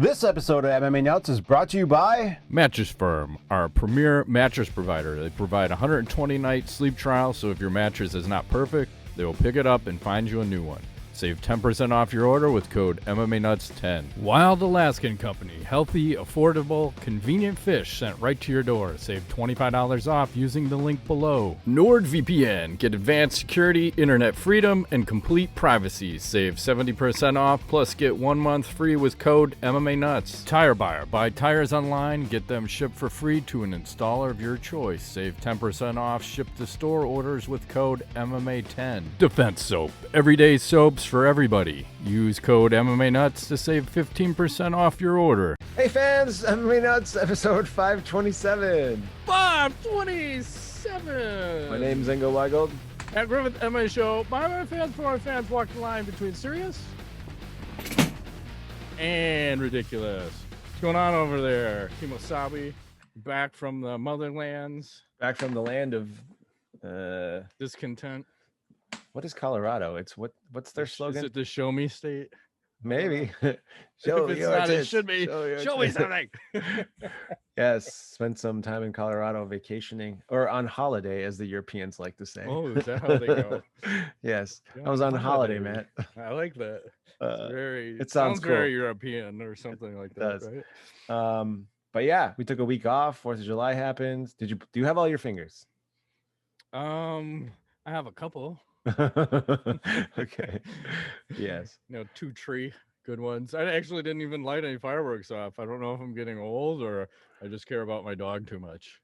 This episode of MMA Nuts is brought to you by Mattress Firm, our premier mattress provider. They provide a 120-night sleep trial, so if your mattress is not perfect, they will pick it up and find you a new one. Save 10% off your order with code MMANUTS10. Wild Alaskan Company. Healthy, affordable, convenient fish sent right to your door. Save $25 off using the link below. NordVPN. Get advanced security, internet freedom, and complete privacy. Save 70% off, plus get 1 month free with code MMANUTS. Tire Buyer. Buy tires online, get them shipped for free to an installer of your choice. Save 10% off, ship to store orders with code MMA10. Defense Soap. Everyday soaps for everybody. Use code MMANUTS to save 15% off your order. Hey fans, MMA Nuts episode 527. 527! My name's Engo Weigold. At Griffith MMA Show, by my fans, for our fans, walk the line between serious and ridiculous. What's going on over there? Kimosabi, back from the motherlands. Back from the land of discontent. What is Colorado? It's what's their slogan? Is it the show me state? Maybe. Show if it's your not, tits. it should be. Show me something. Yes, spent some time in Colorado vacationing, or on holiday, as the Europeans like to say. Oh, is that how they go? Yes, I was on holiday, Matt. I like that. It sounds cool. very European or something like that, right? But yeah, we took a week off. 4th of July happened. Do you have all your fingers? I have a couple. Okay. Yes. 2 tree good ones. I actually didn't even light any fireworks off. I don't know if I'm getting old or I just care about my dog too much.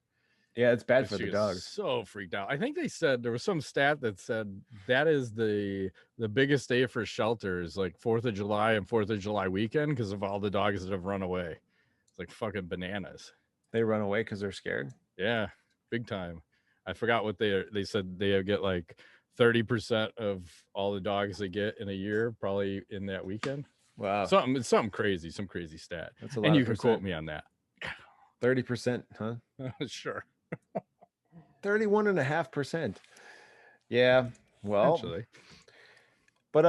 Yeah, it's bad for the dogs. So freaked out. I think they said there was some stat that said that is the biggest day for shelters, like 4th of July and 4th of July weekend, because of all the dogs that have run away. It's like fucking bananas. They run away because they're scared. Yeah, big time. I forgot what they said. They get like 30% of all the dogs they get in a year, probably in that weekend. Wow. Something crazy, some crazy stat. That's a lot. And you can quote me on that. 30%, huh? Sure. 31.5%. Yeah. Well, actually. But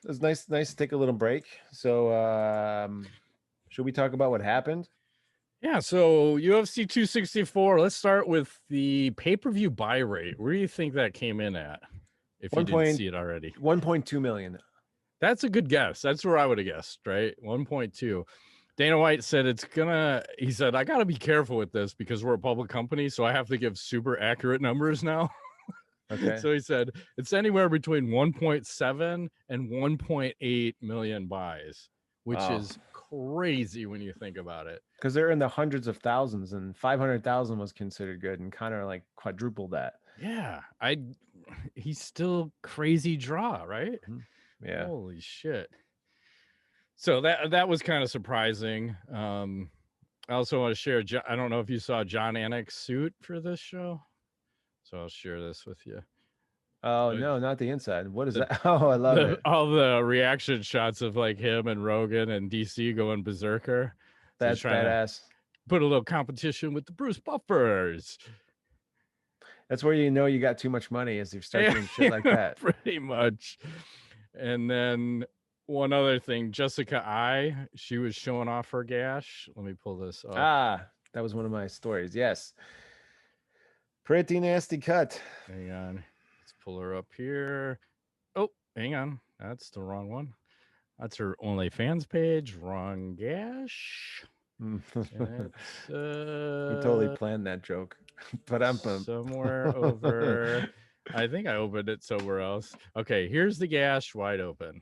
it's nice to take a little break. So should we talk about what happened? Yeah, so UFC 264, let's start with the pay-per-view buy rate. Where do you think that came in at, if you didn't see it already? 1.2 million. That's a good guess. That's where I would have guessed, right? 1.2. Dana White said he said, I got to be careful with this because we're a public company, so I have to give super accurate numbers now. Okay. So he said it's anywhere between 1.7 and 1.8 million buys, which is crazy when you think about it. Because they're in the hundreds of thousands, and 500,000 was considered good, and Conor like quadrupled that. Yeah, he's still crazy draw, right? Yeah. Holy shit. So that was kind of surprising. I also want to share. I don't know if you saw Jon Anik's suit for this show, so I'll share this with you. Oh, no, not the inside. What is that? Oh, I love it. All the reaction shots of like him and Rogan and DC going berserker. That's badass. Put a little competition with the Bruce Buffers. That's where you know you got too much money, as you start doing shit like that. Pretty much. And then one other thing, Jessica I, she was showing off her gash. Let me pull this up. That was one of my stories. Yes. Pretty nasty cut. Hang on. Let's pull her up here. Oh, hang on. That's the wrong one. That's her OnlyFans page. Wrong gash. We totally planned that joke, but I'm somewhere over. I think I opened it somewhere else. Okay, here's the gash wide open.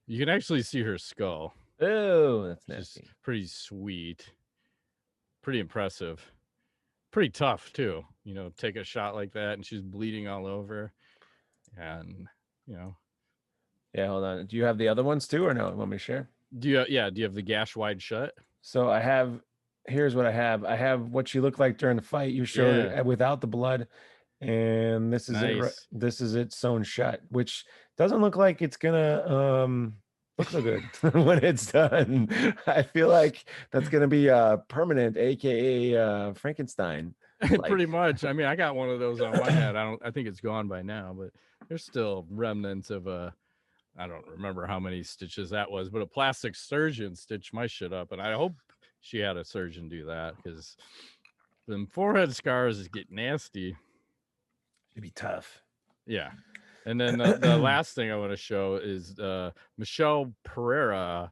You can actually see her skull. Oh, that's nasty. Pretty sweet. Pretty impressive. Pretty tough too. Take a shot like that and she's bleeding all over. And Yeah, hold on. Do you have the other ones too, or no? Want me to share? Do you have the gash wide shut? So here's what I have. I have what she looked like during the fight. You showed it without the blood. And this is it. This is it sewn shut, which doesn't look like it's gonna look so good when it's done. I feel like that's gonna be permanent, aka Frankenstein. Pretty much. I mean, I got one of those on my head. I think it's gone by now, but there's still remnants of a I don't remember how many stitches that was, but a plastic surgeon stitched my shit up, and I hope she had a surgeon do that, because them forehead scars get nasty. It'd be tough. Yeah. And then the last thing I want to show is Michelle Pereira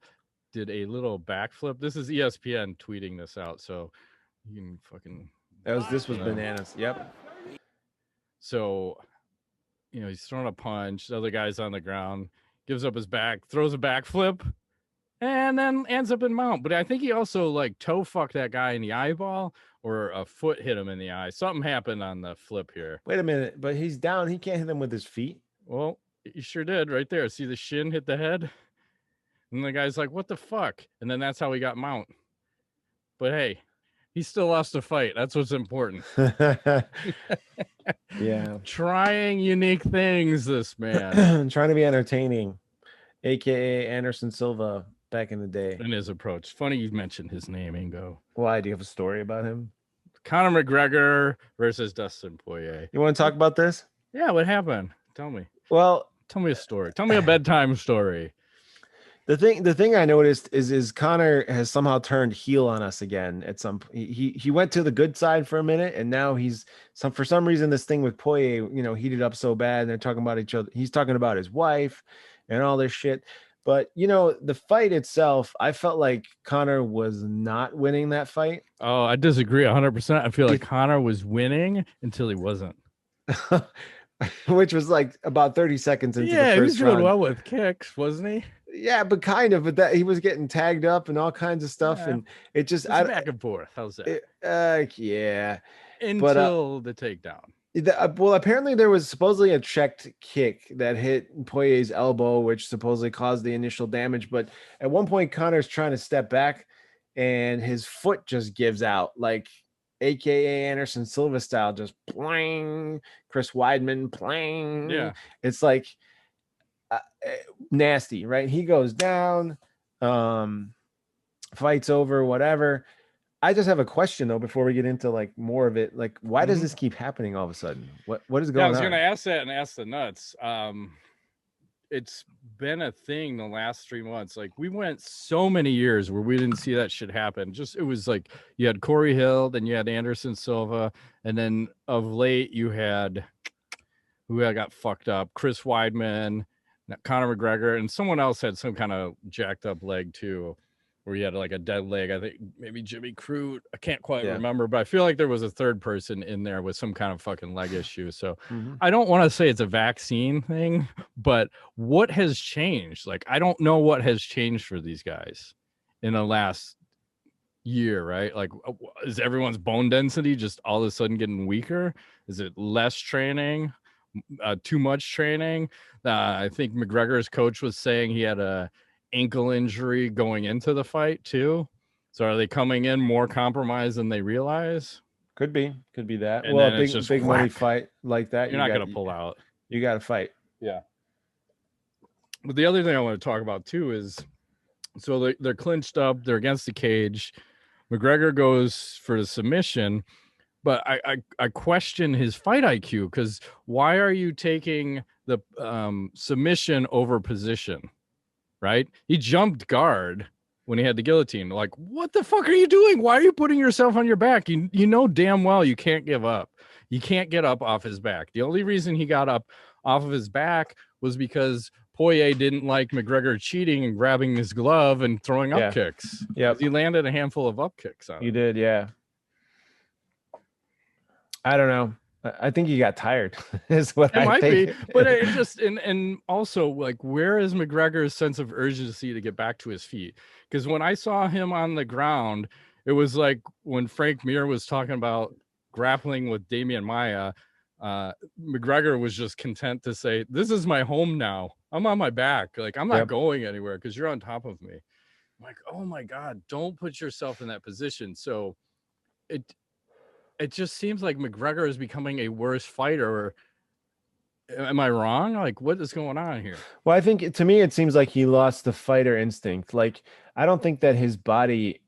did a little backflip. This is ESPN tweeting this out, so you can fucking. This was bananas. Yep. So, he's throwing a punch. The other guy's on the ground, gives up his back, throws a backflip, and then ends up in mount. But I think he also toe fucked that guy in the eyeball, or a foot hit him in the eye. Something happened on the flip here. Wait a minute, but he's down. He can't hit him with his feet. Well, he sure did right there. See the shin hit the head? And the guy's like, what the fuck? And then that's how he got mount. But hey, he still lost the fight. That's what's important. Yeah. Trying unique things, this man. Trying to be entertaining, a.k.a. Anderson Silva back in the day. In his approach. Funny you mentioned his name, Ingo. Why? Do you have a story about him? Conor McGregor versus Dustin Poirier. You want to talk about this? Yeah, what happened? Tell me. Well, tell me a story. Tell me a bedtime story. The thing I noticed is Conor has somehow turned heel on us again. At some he went to the good side for a minute, and now for some reason this thing with Poirier, heated up so bad, and they're talking about each other. He's talking about his wife and all this shit. But the fight itself, I felt like Conor was not winning that fight. Oh, I disagree 100%. I feel like Conor was winning until he wasn't. Which was about 30 seconons into the first round. He was doing well with kicks, wasn't he? Yeah, but kind of. But that he was getting tagged up and all kinds of stuff, and it just back and forth. How's that? Yeah. Until the takedown. Well, apparently there was supposedly a checked kick that hit Poirier's elbow, which supposedly caused the initial damage. But at one point, Conor's trying to step back, and his foot just gives out, AKA Anderson Silva style, just plang, Chris Weidman, plang. Yeah, it's nasty, right? He goes down, fight's over, whatever. I just have a question though before we get into more of it. Why does this keep happening all of a sudden? What is going on? I was going to ask that and ask the nuts. It's been a thing the last 3 months. We went so many years where we didn't see that shit happen. It was you had Corey Hill, then you had Anderson Silva, and then of late you had who got fucked up, Chris Weidman, Conor McGregor, and someone else had some kind of jacked up leg too, where he had a dead leg. I think maybe Jimmy Crute. I can't quite remember, but I feel like there was a third person in there with some kind of fucking leg issue. So I don't want to say it's a vaccine thing, but what has changed? I don't know what has changed for these guys in the last year, right? Is everyone's bone density just all of a sudden getting weaker? Is it less training? Too much training? I think McGregor's coach was saying he had a ankle injury going into the fight too. So are they coming in more compromised than they realize? Could be that. And well, a big money fight like that, you're not going to pull out. You got to fight. Yeah. But the other thing I want to talk about too is, so they're clinched up, they're against the cage. McGregor goes for the submission, but I question his fight IQ, because why are you taking the submission over position, right? He jumped guard when he had the guillotine. What the fuck are you doing? Why are you putting yourself on your back? You know damn well you can't give up. You can't get up off his back. The only reason he got up off of his back was because Poirier didn't like McGregor cheating and grabbing his glove and throwing up kicks. Yeah, he landed a handful of up kicks on him. He did, yeah. I don't know. I think he got tired. Is what I might think. be, but it just and also where is McGregor's sense of urgency to get back to his feet? Because when I saw him on the ground, it was like when Frank Mir was talking about grappling with Damian Maia. McGregor was just content to say, "This is my home now. I'm on my back. I'm not going anywhere because you're on top of me." I'm like, oh my God, don't put yourself in that position. So it just seems like McGregor is becoming a worse fighter. Am I wrong? What is going on here? Well, I think to me, it seems like he lost the fighter instinct. I don't think that his body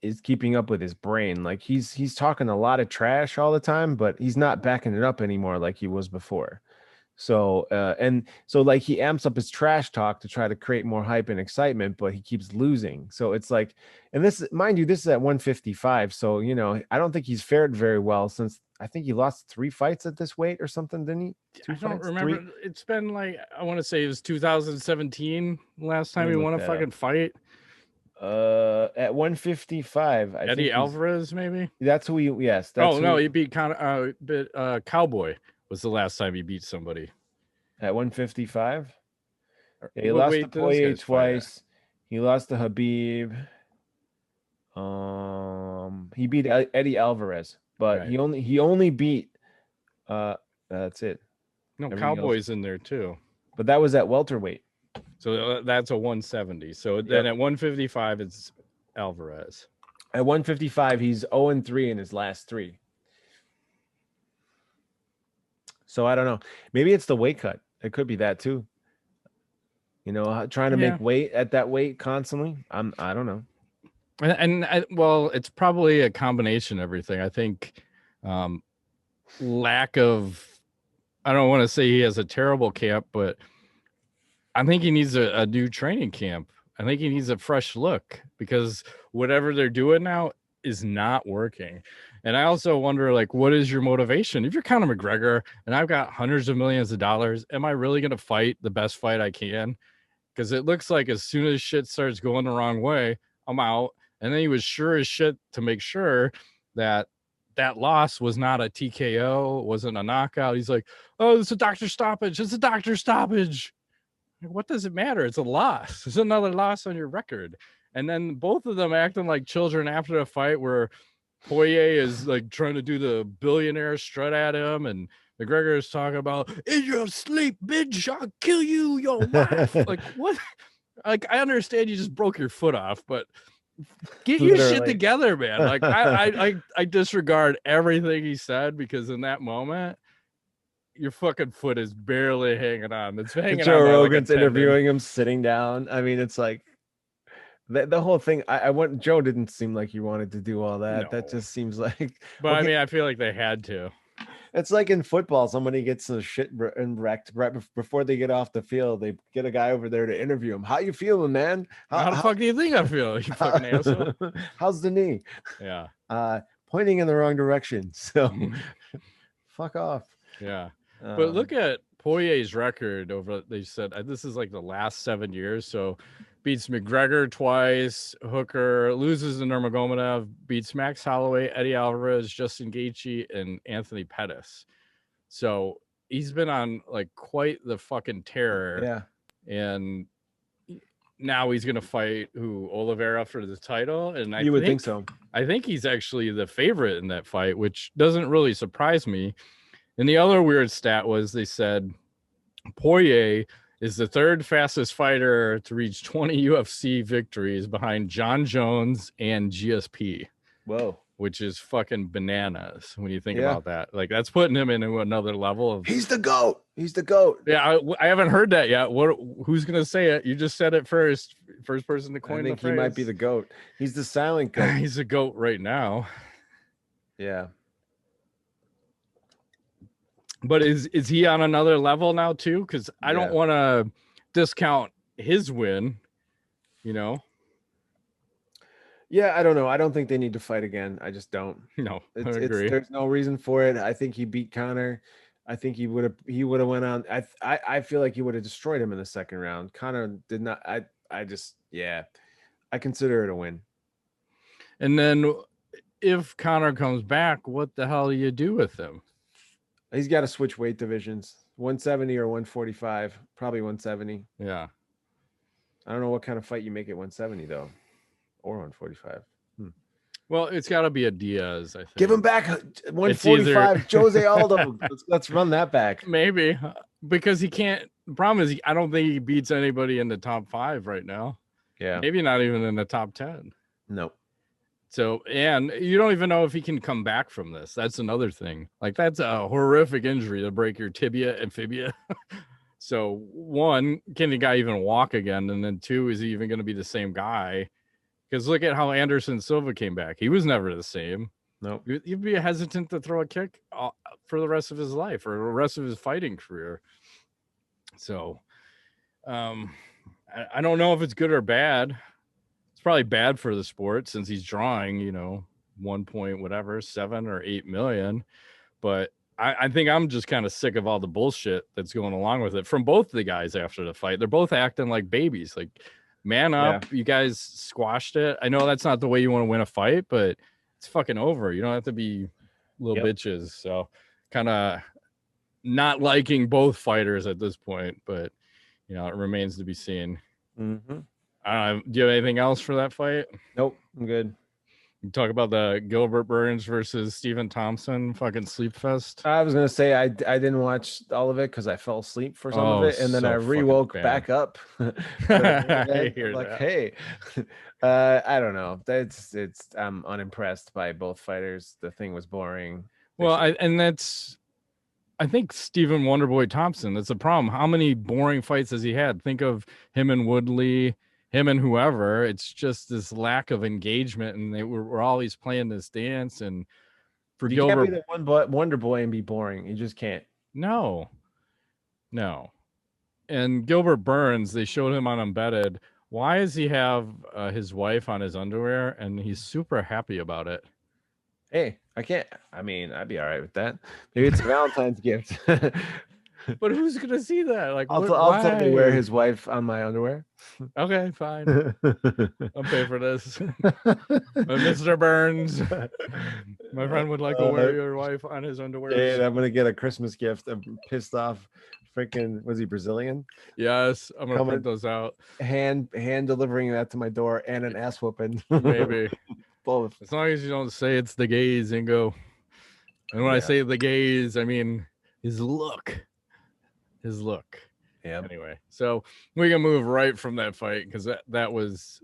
is keeping up with his brain. He's talking a lot of trash all the time, but he's not backing it up anymore like he was before. So and so like he amps up his trash talk to try to create more hype and excitement, but he keeps losing. So it's like, and this, mind you, this is at 155. So, you know, I don't think he's fared very well since I think he lost 3 fights at this weight or something, didn't he? I don't remember. 3? It's been like, I want to say it was 2017 last time he won a fucking fight. At 155, Eddie Alvarez, maybe. That's who he. Yes. That's he beat Cowboy was the last time he beat somebody. At 155. He lost to Poirier twice. He lost to Habib. He beat Eddie Alvarez, but right. he only beat. That's it. No, Cowboy's in there too. But that was at welterweight. So that's a 170. So then at 155, it's Alvarez. At 155, he's 0-3 in his last 3. So I don't know. Maybe it's the weight cut. It could be that too. You know, trying to make weight at that weight constantly. I don't know. Well, it's probably a combination of everything. I think lack of, I don't want to say he has a terrible camp, but I think he needs a new training camp. I think he needs a fresh look because whatever they're doing now is not working. And I also wonder, like, what is your motivation? If you're Conor McGregor and I've got hundreds of millions of dollars, am I really going to fight the best fight I can? Because it looks like as soon as shit starts going the wrong way, I'm out. And then he was sure as shit to make sure that loss was not a TKO, wasn't a knockout. He's like, oh, it's a doctor stoppage. It's a doctor stoppage. What does it matter? It's a loss. It's another loss on your record. And then both of them acting like children after a fight where Poirier is like trying to do the billionaire strut at him, and McGregor is talking about, in your sleep, bitch, I'll kill you, your wife. Like, what? Like, I understand you just broke your foot off, but get your shit together, man. Like, I disregard everything he said because in that moment, your fucking foot is barely hanging on. It's hanging on. Joe Rogan's interviewing him sitting down. I mean, it's like the whole thing. Joe didn't seem like he wanted to do all that. No. That just seems like. But okay. I mean, I feel like they had to. It's like in football, somebody gets the shit wrecked right before they get off the field. They get a guy over there to interview him. How you feeling, man? How the fuck do you think I feel? You fucking asshole. How's the knee? Yeah. Pointing in the wrong direction. So fuck off. Yeah. But look at Poirier's record over, they said, this is like the last 7 years. So beats McGregor twice, Hooker, loses to Nurmagomedov, beats Max Holloway, Eddie Alvarez, Justin Gaethje, and Anthony Pettis. So he's been on like quite the fucking terror. Yeah. And now he's going to fight Oliveira for the title. And you would think so. I think he's actually the favorite in that fight, which doesn't really surprise me. And the other weird stat was they said Poirier is the 3rd fastest fighter to reach 20 UFC victories behind John Jones and GSP. Whoa. Which is fucking bananas when you think about that. Like, that's putting him into another level of. He's the GOAT. He's the GOAT. Yeah, I haven't heard that yet. Who's going to say it? You just said it first. First person to coin the phrase. I think he might be the GOAT. He's the silent GOAT. He's a GOAT right now. Yeah. But is he on another level now too? Because I don't want to discount his win, you know. Yeah, I don't know. I don't think they need to fight again. I just don't. No, I agree. There's no reason for it. I think he beat Conor. I think he would have went on. I feel like he would have destroyed him in the second round. Conor did not. I consider it a win. And then if Conor comes back, what the hell do you do with him? He's got to switch weight divisions, 170 or 145, probably 170. Yeah. I don't know what kind of fight you make at 170 though, or 145. Well, it's got to be a Diaz, I think. Give him back 145, Jose Aldo. Let's run that back. Maybe, because he can't. The problem is, I don't think he beats anybody in the top 5 right now. Yeah. Maybe not even in the top 10. No. So, and you don't even know if he can come back from this. That's another thing. Like, that's a horrific injury to break your tibia and fibia. So, 1, can the guy even walk again? And then 2, is he even going to be the same guy? Because look at how Anderson Silva came back. He was never the same. No. You'd be hesitant to throw a kick for the rest of his life or the rest of his fighting career. So I don't know if it's good or bad. It's probably bad for the sport since he's drawing, 1.7 or 8 million. But I think I'm just kind of sick of all the bullshit that's going along with it from both the guys after the fight. They're both acting like babies. Like, man up. Yeah. You guys squashed it. I know that's not the way you want to win a fight, but it's fucking over. You don't have to be little bitches. So kind of not liking both fighters at this point, but it remains to be seen. Mm-hmm. Do you have anything else for that fight? Nope, I'm good. You talk about the Gilbert Burns versus Stephen Thompson fucking sleep fest. I was gonna say I didn't watch all of it because I fell asleep for some of it, and then I rewoke back up. I hear like, that. Hey, I don't know. I'm unimpressed by both fighters. The thing was boring. I think Stephen Wonderboy Thompson. That's the problem. How many boring fights has he had? Think of him and Woodley. Him and whoever, it's just this lack of engagement, and we're always playing this dance. And for you Gilbert, can't be the Wonder Boy and be boring. You just can't. No. And Gilbert Burns, they showed him on Embedded. Why does he have his wife on his underwear, and he's super happy about it? Hey, I'd be all right with that. Maybe it's a Valentine's gift. But who's gonna see that? Like, I'll tell you wear his wife on my underwear. Okay, fine. I'll pay for this. Mr. Burns, my friend would like to wear your wife on his underwear. Yeah, I'm gonna get a Christmas gift. I'm pissed off. Freaking, was he Brazilian? Yes, I'm gonna print those out. Hand delivering that to my door and an ass whooping. Maybe both. As long as you don't say it's the gays, Ingo. And when I say the gays, I mean his look. Yeah. Anyway, so we can move right from that fight because that was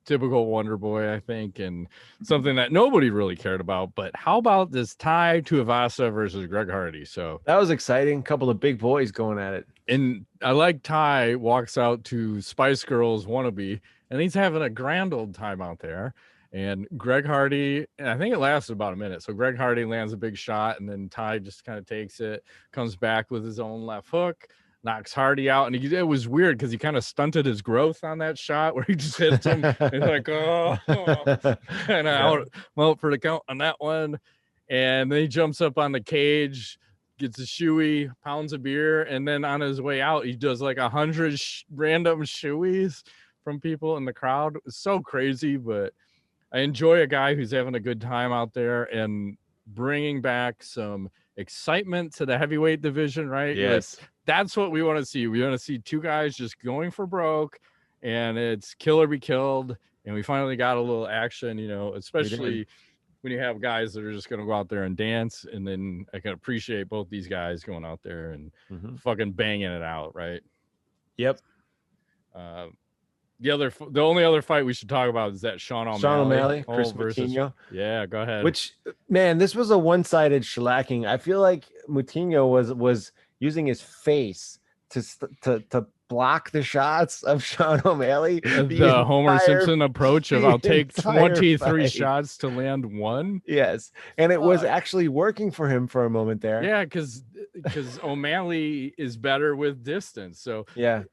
typical Wonder Boy, I think, and something that nobody really cared about. But how about this Tai Tuivasa versus Greg Hardy? So that was exciting. Couple of big boys going at it. And I like Tai walks out to Spice Girls Wannabe, and he's having a grand old time out there. And Greg Hardy, and I think it lasted about a minute. So Greg Hardy lands a big shot, and then Tai just kind of takes it, comes back with his own left hook, knocks Hardy out. And it was weird because he kind of stunted his growth on that shot where he just hits him. And like, kind of out for the count on that one. And then he jumps up on the cage, gets a shoey, pounds of beer, and then on his way out, he does like 100 random shoeys from people in the crowd. It's so crazy, but I enjoy a guy who's having a good time out there and bringing back some excitement to the heavyweight division, right? Yes. Like, that's what we want to see. We want to see two guys just going for broke, and it's kill or be killed. And we finally got a little action, especially when you have guys that are just going to go out there and dance. And then I can appreciate both these guys going out there and fucking banging it out, right? Yep. The only other fight we should talk about is that Sean O'Malley Chris Moutinho. Yeah, go ahead. Which, man, this was a one-sided shellacking. I feel like Moutinho was using his face to block the shots of Sean O'Malley. The Homer Simpson approach of I'll take 23 shots to land one. Yes, and it was actually working for him for a moment there. Yeah, because O'Malley is better with distance. So yeah.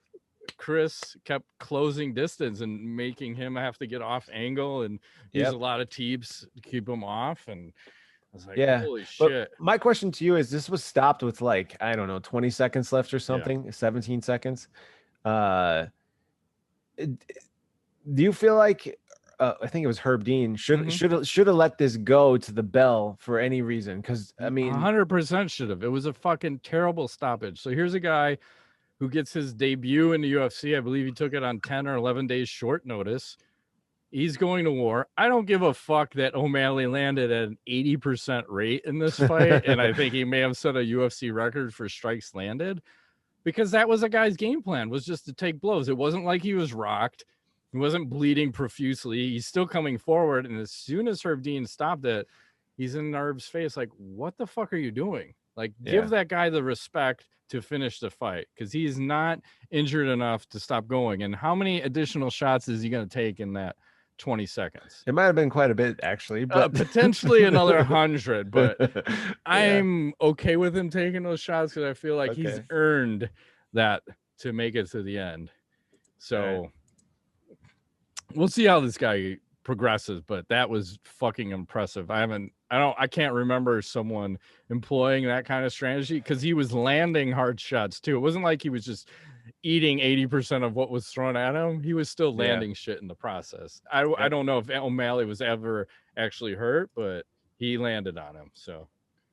Kris kept closing distance and making him have to get off angle and use a lot of teeps to keep him off. And I was like, holy shit. But my question to you is, this was stopped with 20 seconds left or something, 17 seconds. Do you feel like, I think it was Herb Dean, should have let this go to the bell for any reason? Because, 100% should have. It was a fucking terrible stoppage. So here's a guy who gets his debut in the UFC. I believe he took it on 10 or 11 days short notice. He's going to war. I don't give a fuck that O'Malley landed at an 80% rate in this fight. And I think he may have set a UFC record for strikes landed because that was a guy's game plan, was just to take blows. It wasn't like he was rocked. He wasn't bleeding profusely. He's still coming forward. And as soon as Herb Dean stopped it, he's in Herb's face like, what the fuck are you doing? Like, give that guy the respect to finish the fight because he's not injured enough to stop going. And how many additional shots is he going to take in that 20 seconds? It might have been quite a bit, actually, but potentially another 100. But I'm okay with him taking those shots because I feel like he's earned that to make it to the end. So we'll see how this guy progresses, but that was fucking impressive. I can't remember someone employing that kind of strategy, because he was landing hard shots too. It wasn't like he was just eating 80% of what was thrown at him. He was still landing shit in the process. I don't know if O'Malley was ever actually hurt, but he landed on him. So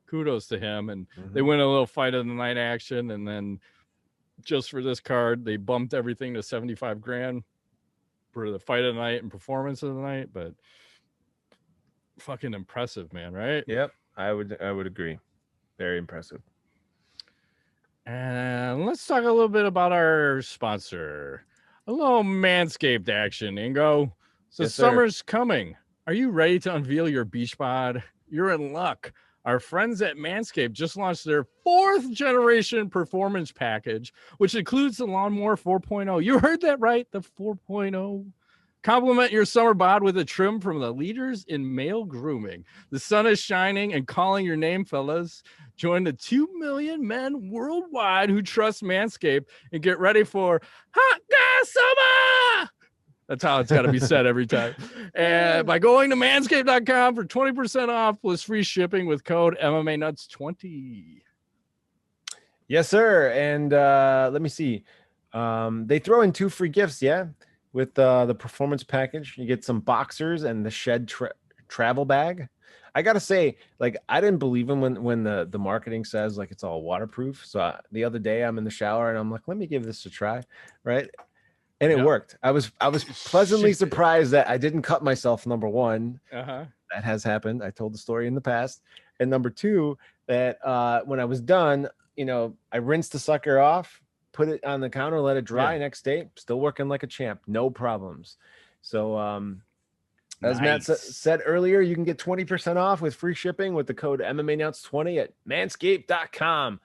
kudos to him. And they win a little fight of the night action. And then just for this card, they bumped everything to 75 grand for the fight of the night and performance of the night. But fucking impressive, man, right? Yep, I would agree. Very impressive. And let's talk a little bit about our sponsor. A little Manscaped action, Ingo. So summer's coming. Are you ready to unveil your beach bod? You're in luck. Our friends at Manscaped just launched their 4th generation performance package, which includes the Lawnmower 4.0. You heard that right, the 4.0. Complement your summer bod with a trim from the leaders in male grooming. The sun is shining and calling your name, fellas. Join the 2 million men worldwide who trust Manscaped and get ready for hot gas summer. That's how it's got to be said every time. And by going to manscaped.com for 20% off plus free shipping with code MMANUTS20. Yes, sir. And let me see. They throw in 2 free gifts, with the performance package. You get some boxers and the Shed travel bag. I gotta say, like, I didn't believe him when the marketing says like it's all waterproof. So the other day I'm in the shower and I'm like, let me give this a try, right? And it worked. I was pleasantly surprised that I didn't cut myself. Number one, that has happened. I told the story in the past. And number 2, that when I was done, I rinsed the sucker off, put it on the counter, let it dry. Next day, still working like a champ, no problems. So as Matt said earlier, you can get 20% off with free shipping with the code MMANUTS20 at manscaped.com.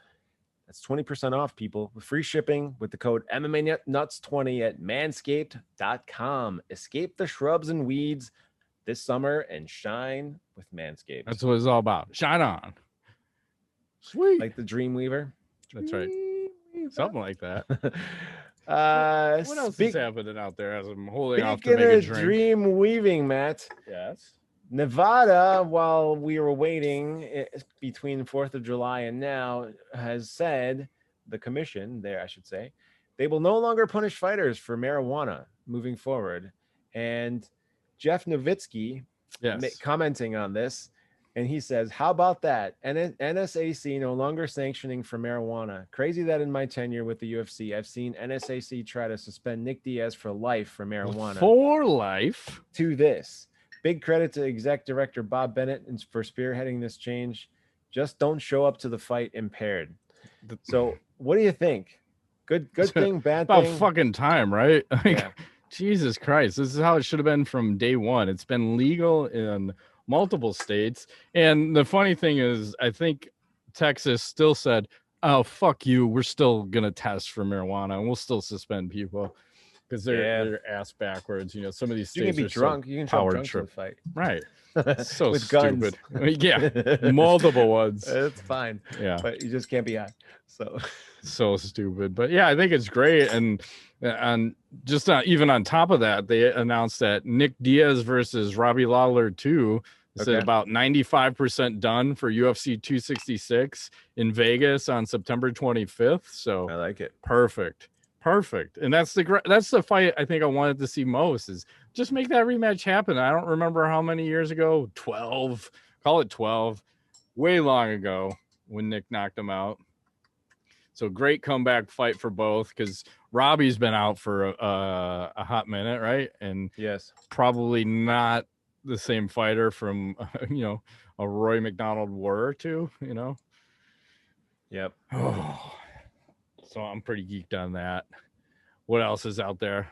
That's 20% off, people, with free shipping with the code MMANUTS20 at manscaped.com. Escape the shrubs and weeds this summer and shine with Manscaped. That's what it's all about. Shine on. Sweet. Like the Dreamweaver. That's right. Something like that. What else is happening out there as I'm holding off to make a drink? Dream weaving, Matt. Yes. Nevada, while we were waiting between 4th of July and now, has said, the commission there, I should say, they will no longer punish fighters for marijuana moving forward. And Jeff Nowitzki commenting on this, and he says, how about that? NSAC no longer sanctioning for marijuana. Crazy that in my tenure with the UFC, I've seen NSAC try to suspend Nick Diaz for life for marijuana. For life? To this. Big credit to exec director Bob Bennett for spearheading this change. Just don't show up to the fight impaired. So what do you think? Good thing, bad thing? About fucking time, right? Jesus Christ. This is how it should have been from day one. It's been legal in multiple states. And the funny thing is, I think Texas still said, oh, fuck you. We're still going to test for marijuana and we'll still suspend people. Because they're ass backwards, some of these states you can be drunk. You can show drunk to the fight, right? So with stupid. Guns. Multiple ones. It's fine. Yeah, but you just can't be high. So stupid. But I think it's great. And just even on top of that, they announced that Nick Diaz versus Robbie Lawler 2 is about 95% done for UFC 266 in Vegas on September 25th. So I like it. Perfect. And that's the fight I think I wanted to see most, is just make that rematch happen. I don't remember how many years ago, 12, call it 12, way long ago when Nick knocked him out. So great comeback fight for both, because Robbie's been out for a hot minute, right? And probably not the same fighter from, a Roy McDonald war or two, Yep. Oh. So I'm pretty geeked on that. What else is out there?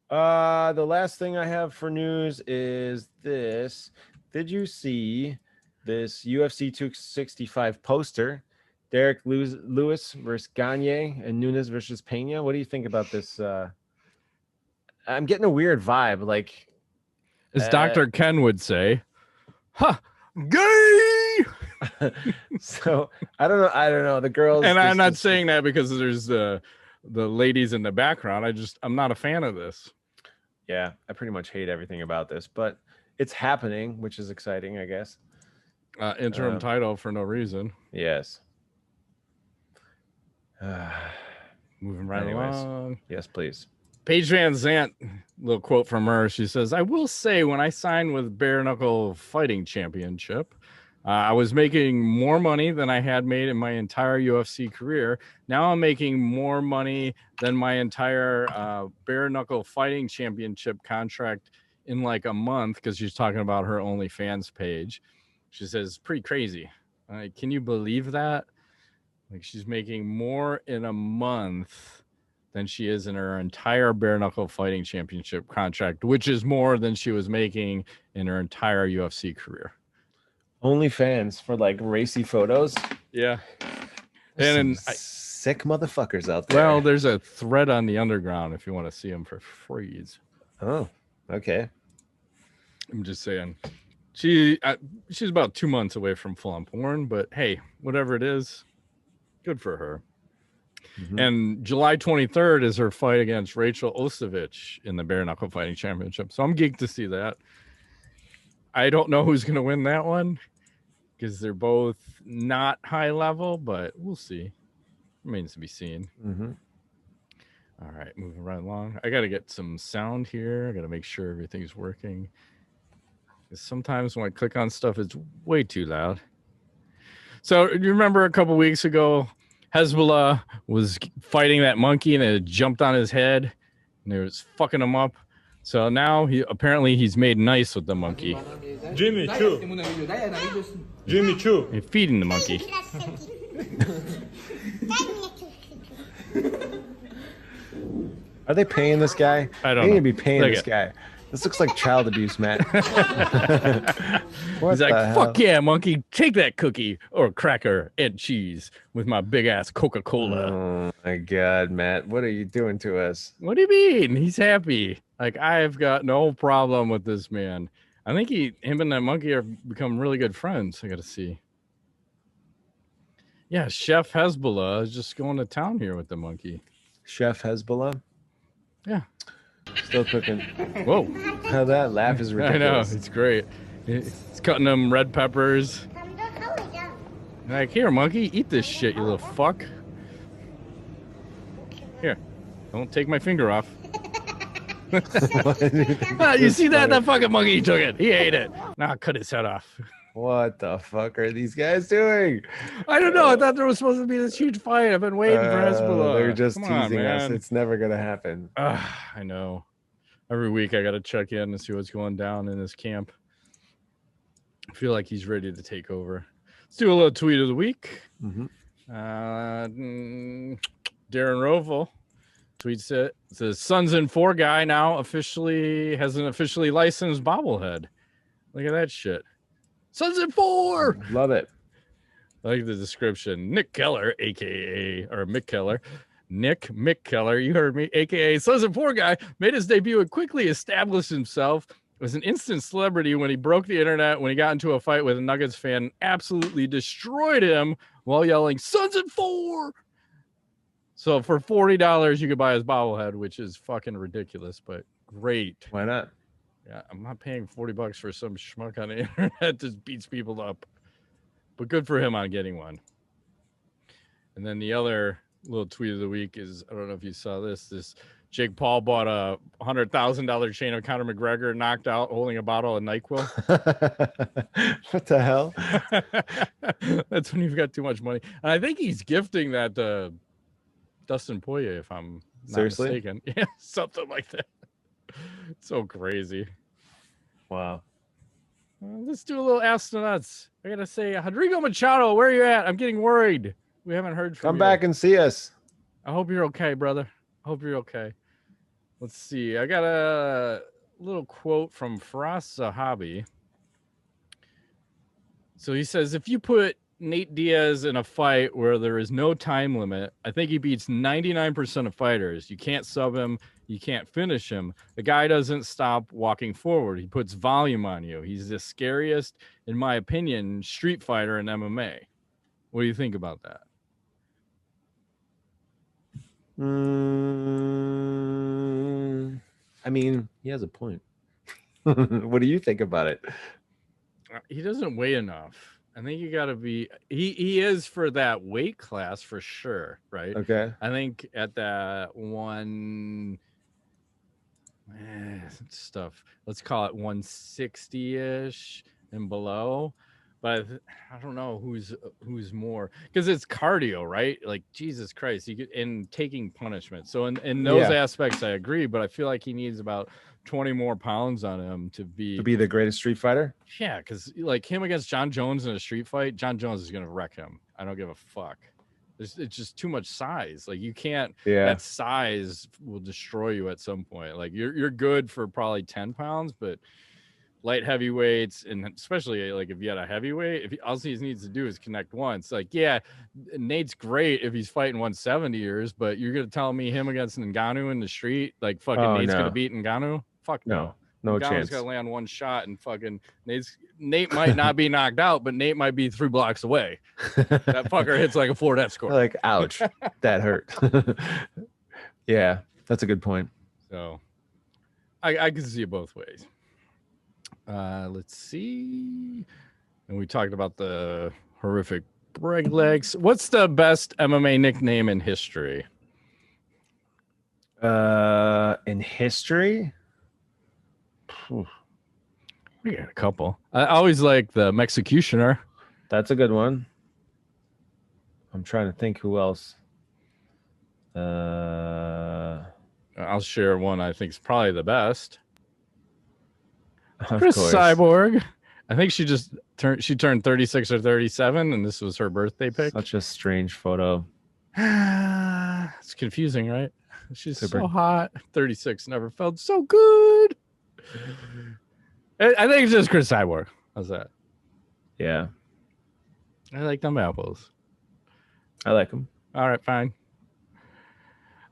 The last thing I have for news is this. Did you see this UFC 265 poster? Derek Lewis versus Gagne and Nunes versus Pena. What do you think about this? I'm getting a weird vibe. Like, as Dr. Ken would say, ha, gay. So I don't know. The girls, and I'm not saying that because there's the ladies in the background. I'm not a fan of this. Yeah, I pretty much hate everything about this, but it's happening, which is exciting, I guess. Interim title for no reason. Yes. Moving right along. Yes, please. Paige VanZant, little quote from her. She says, "I will say when I signed with Bare Knuckle Fighting Championship, I was making more money than I had made in my entire UFC career. Now I'm making more money than my entire Bare Knuckle Fighting Championship contract in like a month," because she's talking about her OnlyFans page. She says, "Pretty crazy. Can you believe that? Like she's making more in a month than she is in her entire Bare Knuckle Fighting Championship contract, which is more than she was making in her entire UFC career." OnlyFans for like racy photos. Yeah. And sick motherfuckers out there. Well, there's a thread on the underground if you want to see them for free. Oh, okay. I'm just saying. She's about 2 months away from full-on porn, but hey, whatever it is, good for her. Mm-hmm. And July 23rd is her fight against Rach Ostovich in the Bare Knuckle Fighting Championship. So I'm geeked to see that. I don't know who's going to win that one because they're both not high level, but we'll see. Remains to be seen. Mm-hmm. All right, moving right along. I got to get some sound here. I got to make sure everything's working. Sometimes when I click on stuff, it's way too loud. So you remember a couple weeks ago, Hasbulla was fighting that monkey and it jumped on his head and it was fucking him up. So now he's made nice with the monkey. Jimmy Choo. Jimmy Choo. You're feeding the monkey. Are they paying this guy? I don't know. They need to be paying this guy. This looks like child abuse, Matt. He's like, fuck yeah, monkey. Take that cookie or cracker and cheese with my big ass Coca-Cola. Oh my God, Matt. What are you doing to us? What do you mean? He's happy. Like, I've got no problem with this man. I think him and that monkey have become really good friends. I got to see. Yeah, Chef Hasbulla is just going to town here with the monkey. Chef Hasbulla? Yeah. Still cooking. Whoa. How that laugh is ridiculous. I know. It's great. He's cutting them red peppers. Like, here, monkey, eat this shit, you little fuck. Here. Don't take my finger off. You see that? That fucking monkey took it. He ate it. Now cut his head off. What the fuck are these guys doing? I don't know. I thought there was supposed to be this huge fight. I've been waiting for Hasbulla. They're just teasing us. It's never going to happen. I know. Every week I got to check in and see what's going down in this camp. I feel like he's ready to take over. Let's do a little tweet of the week. Mm-hmm. Darren Roval tweets it. It says, Sons in 4 guy now has an officially licensed bobblehead. Look at that shit. Sons in 4. Love it. I like the description. Nick Keller, Mick Keller, you heard me, aka Sons in 4 guy, made his debut and quickly established himself as an instant celebrity when he broke the internet, when he got into a fight with a Nuggets fan, absolutely destroyed him while yelling, Sons in 4. So for $40, you could buy his bobblehead, which is fucking ridiculous, but great. Why not? Yeah, I'm not paying $40 for some schmuck on the internet just beats people up. But good for him on getting one. And then the other little tweet of the week is, I don't know if you saw this. Jake Paul bought a $100,000 chain of Conor McGregor, knocked out, holding a bottle of NyQuil. What the hell? That's when you've got too much money. And I think he's gifting that to Dustin Poirier, if I'm not mistaken. Yeah, something like that. So crazy. Wow. Let's do a little Ask the Nuts. I gotta say, Rodrigo Machado, where are you at? I'm getting worried. We haven't heard from you. Come back and see us. I hope you're okay, brother. I hope you're okay. Let's see. I got a little quote from Faraz Zahabi. So he says, if you put Nate Diaz in a fight where there is no time limit, I think he beats 99% of fighters. You can't sub him. You can't finish him. The guy doesn't stop walking forward. He puts volume on you. He's the scariest, in my opinion, street fighter in MMA. What do you think about that? I mean, he has a point. What do you think about it? He doesn't weigh enough. I think you got to be. He is for that weight class for sure, right? Okay. I think at that one stuff, let's call it 160-ish and below. But I don't know who's more, because it's cardio, right? Like, Jesus Christ, you get in taking punishment. So in those aspects, I agree. But I feel like he needs about 20 more pounds on him to be the greatest street fighter. Yeah, because like him against John Jones in a street fight, John Jones is gonna wreck him. I don't give a fuck. It's just too much size. Like, you can't. That size will destroy you at some point. Like, you're good for probably 10 pounds, but light heavyweights, and especially like if you had a heavyweight, all he needs to do is connect once. Like, yeah, Nate's great if he's fighting 170ers, but you're gonna tell me him against Ngannou in the street, like fucking Nate's gonna beat Ngannou? Fuck no. No chance. Gonna land one shot, and fucking Nate might not be knocked out, but Nate might be 3 blocks away. That fucker hits like a Ford Escort. Like, ouch, that hurt. Yeah, that's a good point. So I can see it both ways. Let's see. And we talked about the horrific break legs. What's the best MMA nickname in history? In history? We got a couple. I always like the Mexicutioner. That's a good one. I'm trying to think who else. I'll share one I think is probably the best. Kris Cyborg. I think she turned 36 or 37, and this was her birthday pic. Such a strange photo. It's confusing, right? She's so hot. 36 never felt so good. I think it's just Kris Cyborg. How's that? Yeah. I like them apples. I like them. All right, fine.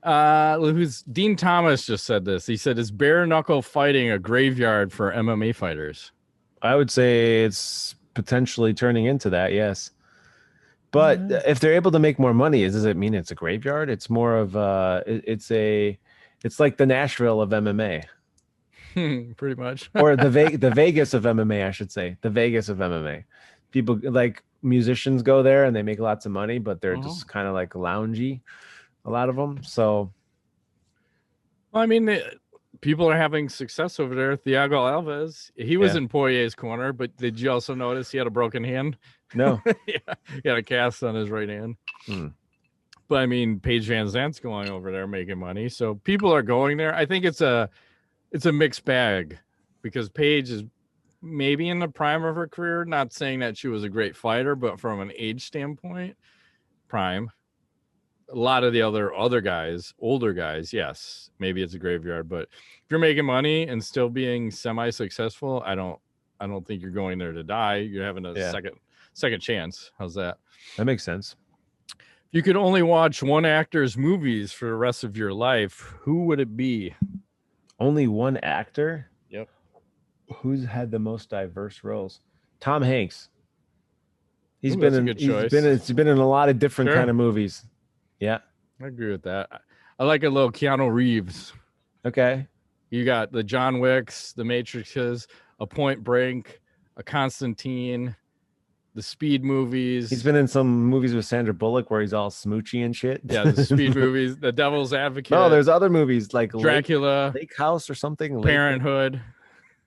Who's Dean Thomas just said this. He said, "Is bare knuckle fighting a graveyard for MMA fighters?" I would say it's potentially turning into that, yes. But if they're able to make more money, does it mean it's a graveyard? It's more of it's like the Nashville of MMA. Pretty much. Or the Vegas of MMA, I should say. The Vegas of MMA. People, like, musicians go there and they make lots of money, but they're just kind of like loungy, a lot of them. So, well, I mean, people are having success over there. Thiago Alves, he was in Poirier's corner, but did you also notice he had a broken hand? No. Yeah, he had a cast on his right hand. But I mean, Paige VanZant's going over there making money, so people are going there. I think it's a mixed bag, because Paige is maybe in the prime of her career. Not saying that she was a great fighter, but from an age standpoint, prime. A lot of the other guys, older guys, yes, maybe it's a graveyard. But if you're making money and still being semi-successful, I don't think you're going there to die. You're having a second chance. How's that? That makes sense. If you could only watch one actor's movies for the rest of your life, who would it be? Only one actor? Yep. Who's had the most diverse roles? Tom Hanks. He's been in a lot of different kind of movies. Yeah. I agree with that. I like a little Keanu Reeves. Okay. You got the John Wicks, the Matrixes, a Point Break, a Constantine, the Speed movies. He's been in some movies with Sandra Bullock where he's all smoochy and shit. Yeah, the Speed movies, The Devil's Advocate. Oh, there's other movies like Dracula, Lake House or something. Parenthood.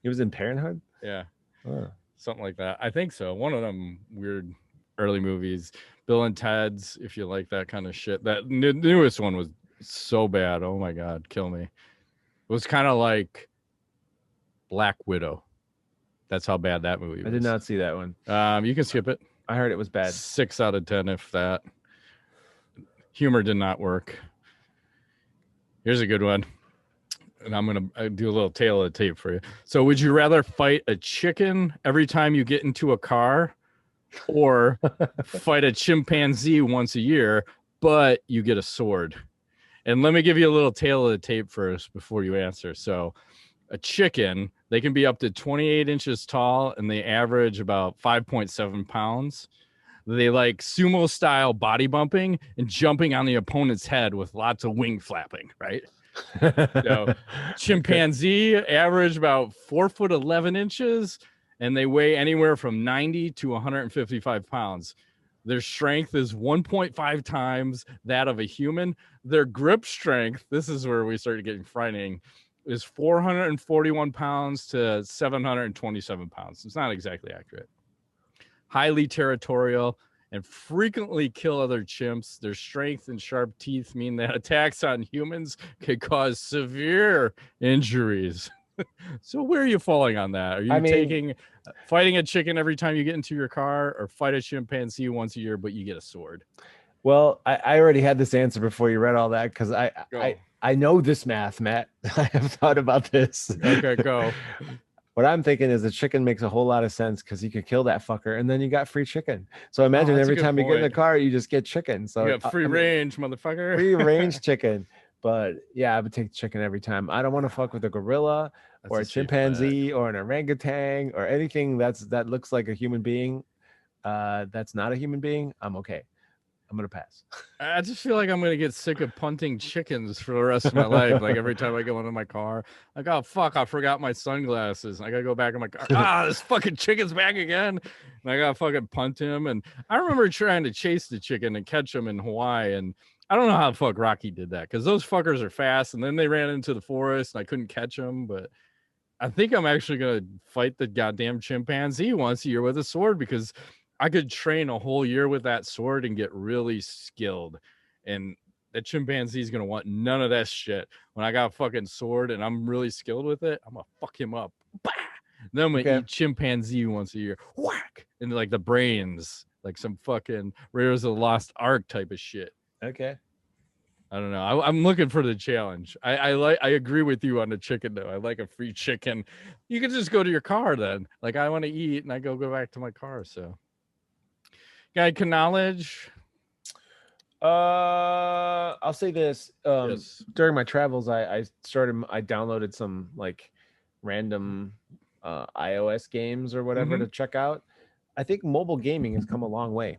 He was in Parenthood? Yeah. Something like that. I think so. One of them weird early movies. Bill and Ted's, if you like that kind of shit. That newest one was so bad. Oh my God, kill me. It was kind of like Black Widow. That's how bad that movie was. I did not see that one. You can skip it. I heard it was bad. 6 out of 10, if that. Humor did not work. Here's a good one. And I'm going to do a little tail of the tape for you. So would you rather fight a chicken every time you get into a car, or fight a chimpanzee once a year, but you get a sword? And let me give you a little tail of the tape first before you answer. So a chicken, they can be up to 28 inches tall, and they average about 5.7 pounds. they like sumo style body bumping and jumping on the opponent's head with lots of wing flapping, right? So chimpanzee average about 4'11" and they weigh anywhere from 90 to 155 pounds. Their strength is 1.5 times that of a human. Their grip strength, this is where we started getting frightening, is 441 pounds to 727 pounds. It's not exactly accurate. Highly territorial and frequently kill other chimps. Their strength and sharp teeth mean that attacks on humans could cause severe injuries. So where are you falling on that? Are you fighting a chicken every time you get into your car, or fight a chimpanzee once a year, but you get a sword? Well, I already had this answer before you read all that, because I know this math, Matt. I have thought about this. Okay, go. What I'm thinking is the chicken makes a whole lot of sense, because you could kill that fucker and then you got free chicken. So imagine every time you get in the car, you just get chicken. So you got free range, motherfucker. Free range chicken. But yeah, I would take chicken every time. I don't want to fuck with a gorilla or a chimpanzee or an orangutan or anything that looks like a human being. That's not a human being. I'm okay. I'm gonna pass. I just feel like I'm gonna get sick of punting chickens for the rest of my life. Like every time I go into my car, like, oh fuck, I forgot my sunglasses. I gotta go back in my car. This fucking chicken's back again. And I gotta fucking punt him. And I remember trying to chase the chicken and catch him in Hawaii. And I don't know how the fuck Rocky did that, because those fuckers are fast. And then they ran into the forest and I couldn't catch them. But I think I'm actually gonna fight the goddamn chimpanzee once a year with a sword, because I could train a whole year with that sword and get really skilled. And that chimpanzee is going to want none of that shit. When I got a fucking sword and I'm really skilled with it, I'm going to fuck him up. Bah! Then I'm going to eat chimpanzee once a year. Whack! And like the brains, like some fucking Raiders of the Lost Ark type of shit. Okay. I don't know. I'm looking for the challenge. I agree with you on the chicken though. I like a free chicken. You can just go to your car then. Like I want to eat and I go back to my car. So. Guy knowledge. I'll say this. Yes. During my travels, I downloaded some like random iOS games or whatever to check out. I think mobile gaming has come a long way.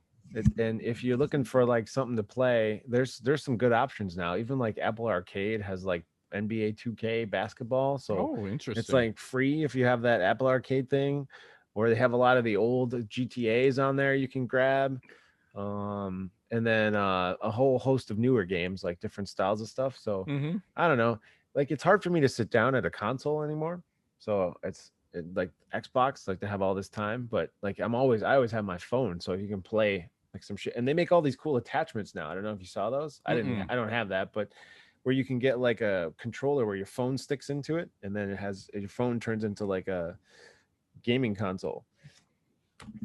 And if you're looking for like something to play, there's some good options now. Even like Apple Arcade has like NBA 2K basketball. So interesting. It's like free if you have that Apple Arcade thing. Or they have a lot of the old GTAs on there you can grab. And then a whole host of newer games, like different styles of stuff. So I don't know. Like it's hard for me to sit down at a console anymore. So like Xbox, like to have all this time. But like I always have my phone. So you can play like some shit. And they make all these cool attachments now. I don't know if you saw those. I don't have that, but where you can get like a controller where your phone sticks into it. And then your phone turns into like a gaming console.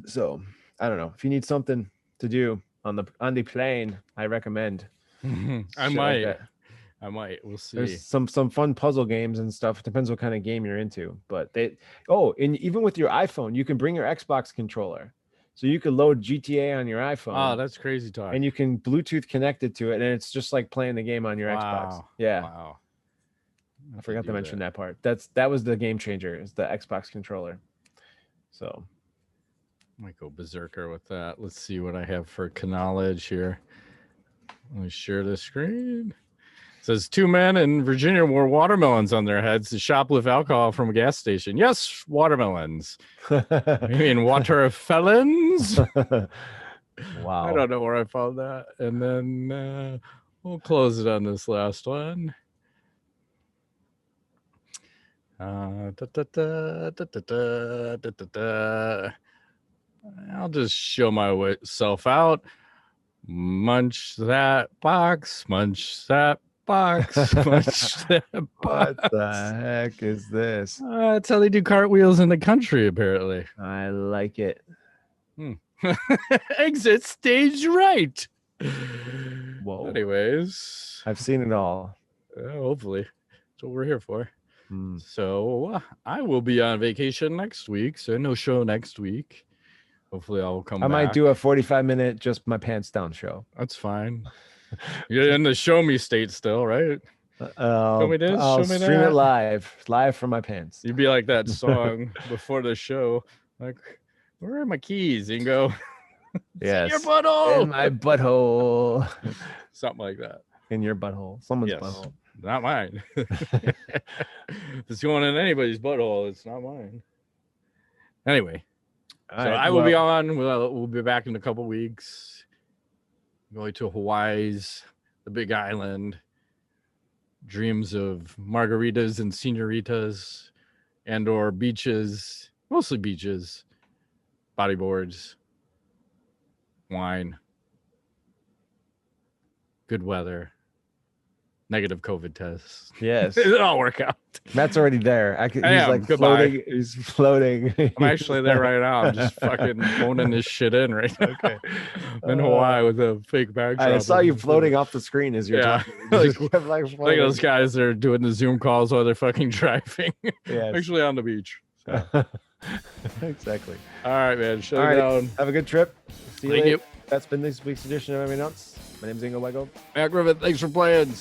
So I don't know, if you need something to do on the plane, I recommend. I might we'll see. There's some fun puzzle games and stuff. Depends what kind of game you're into, but and even with your iPhone you can bring your Xbox controller, so you could load GTA on your iPhone. Oh, that's crazy talk. And you can Bluetooth connect it to it, and it's just like playing the game on your Xbox. Wow. I forgot to mention that part. That was the game changer, is the Xbox controller. So I might go berserker with that. Let's see what I have for knowledge here. Let me share the screen. It says 2 men in Virginia wore watermelons on their heads to shoplift alcohol from a gas station. Yes, watermelons. I mean, water felons. Wow. I don't know where I found that. And then we'll close it on this last one. I'll just show myself out. Munch that box, munch that box, munch that box. What the heck is this? That's how they do cartwheels in the country, apparently. I like it. Exit stage right. Whoa. Anyways, I've seen it all. Hopefully. That's what we're here for. So I will be on vacation next week, so no show next week. Hopefully I'll come back. I might do a 45-minute just my pants down show. That's fine. You're in the show me state still, right? Show me this, I'll show me stream that. it live from my pants. You'd be like that song before the show, like, where are my keys? You can go, Yes. Your butthole. In my butthole. Something like that. In your butthole. Someone's butthole. Not mine. If it's going in anybody's butthole, it's not mine. Anyway. So I will be on. We'll be back in a couple weeks. Going to Hawaii's, the Big Island. Dreams of margaritas and senoritas, and/or beaches, mostly beaches, bodyboards, wine, good weather, negative COVID tests. Yes, it'll all work out. Matt's already there. He's like Goodbye. floating. He's floating. I'm actually there right now. I'm just fucking phoning this shit in right now. Okay. I'm in Hawaii with a fake backdrop. I saw you floating off the screen as you're talking. Like those guys that are doing the Zoom calls while they're fucking driving. Yeah, actually on the beach. So. Exactly. All right, man. Shut it down. Have a good trip. See you Thank later. you. That's been this week's edition of MMANUTS. My name's Ingo Wego. Matt Griffith, thanks for playing.